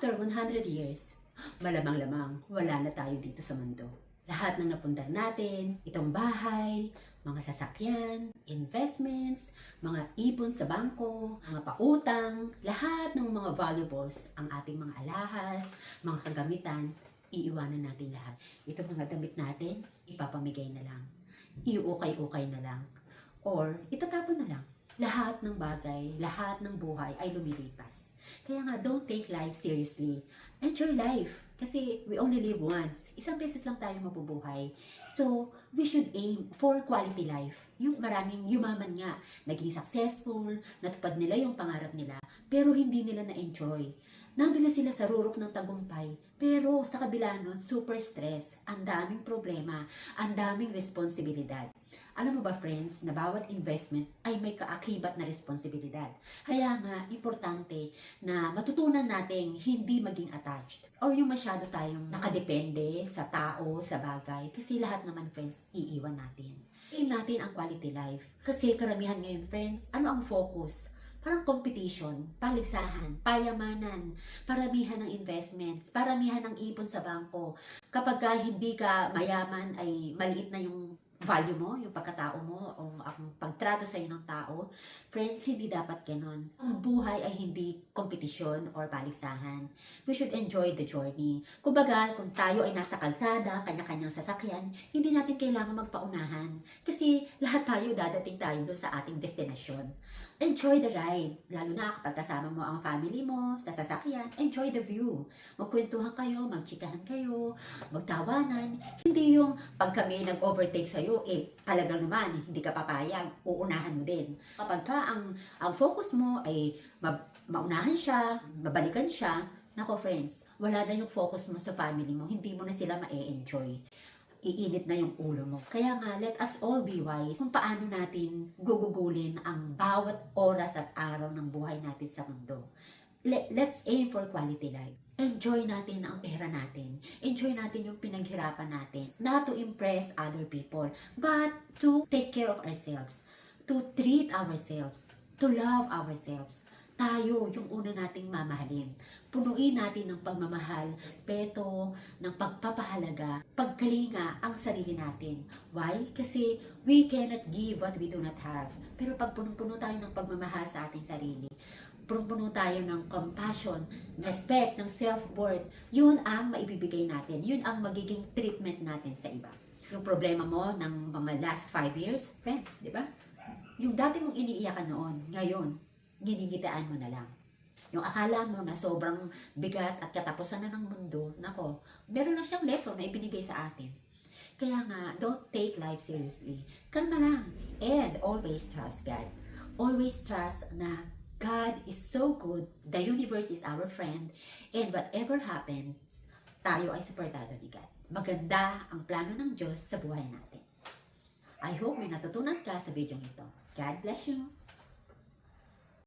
After 100 years, malamang-lamang wala na tayo dito sa mundo. Lahat ng napundar natin, itong bahay, mga sasakyan, investments, mga ipon sa bangko, mga pautang, lahat ng mga valuables, ang ating mga alahas, mga kagamitan, iiwanan natin lahat. Itong mga damit natin, ipapamigay na lang. Iukay-ukay na lang. Or itatapon na lang. Lahat ng bagay, lahat ng buhay ay lumilipas. Kaya nga, don't take life seriously. Enjoy life. Kasi we only live once. Isang beses lang tayo mabubuhay. So, we should aim for quality life. Yung maraming yumaman nga, naging successful, natupad nila yung pangarap nila, pero hindi nila na-enjoy. Nandun na sila sa rurok ng tagumpay, pero sa kabila nun, super stress, ang daming problema, ang daming responsibilidad. Alam mo ba friends, na bawat investment ay may kaakibat na responsibilidad. Kaya nga, importante na matutunan nating hindi maging attached or yung masyado tayong nakadepende sa tao, sa bagay. Kasi lahat naman friends, iiwan natin. Aim natin ang quality life. Kasi karamihan ngayon friends, ano ang focus? Parang competition, paligsahan, payamanan, paramihan ng investments, paramihan ng ipon sa bangko. Kapag hindi ka mayaman ay maliit na yung value mo, yung pagkatao mo, o ang pagtrato sa'yo ng tao. Friends, hindi dapat ganon. Ang buhay ay hindi kompetisyon or paligsahan. We should enjoy the journey. Kumbaga, kung tayo ay nasa kalsada, kanya-kanyang sasakyan, hindi natin kailangan magpaunahan. Kasi lahat tayo dadating tayo doon sa ating destinasyon. Enjoy the ride. Lalo na kapag kasama mo ang family mo sa sasakyan, enjoy the view. Magkwentuhan kayo, magchikahan kayo, magtawanan. Hindi yung pag kami nag-overtake sa'yo, talagang naman, hindi ka papayag, uunahan mo din. Kapag ka ang focus mo ay maunahan siya, mabalikan siya, nako friends, wala na yung focus mo sa family mo, hindi mo na sila ma-enjoy. Iinit na yung ulo mo. Kaya nga, let us all be wise kung paano natin gugugulin ang bawat oras at araw ng buhay natin sa mundo. Let's aim for quality life. Enjoy natin ang pera natin. Enjoy natin yung pinaghirapan natin. Not to impress other people, but to take care of ourselves. To treat ourselves. To love ourselves. Tayo yung una nating mamahalin. Punuin natin ng pagmamahal, respeto, ng pagpapahalaga, pagkalinga ang sarili natin. Why? Kasi we cannot give what we do not have. Pero pag puno tayo ng pagmamahal sa ating sarili, puno tayo ng compassion, respect, ng self-worth, yun ang maibibigay natin. Yun ang magiging treatment natin sa iba. Yung problema mo ng mga last 5 years, friends, di ba? Yung dati mong iniiyakan noon, ngayon, ginigitaan mo na lang. Yung akala mo na sobrang bigat at katapusan na ng mundo, nako, meron lang siyang lesson na ibinigay sa atin. Kaya nga, don't take life seriously. Kalma lang. And always trust God. Always trust na God is so good, the universe is our friend, and whatever happens, tayo ay suportado ni God. Maganda ang plano ng Diyos sa buhay natin. I hope may natutunan ka sa video ito. God bless you!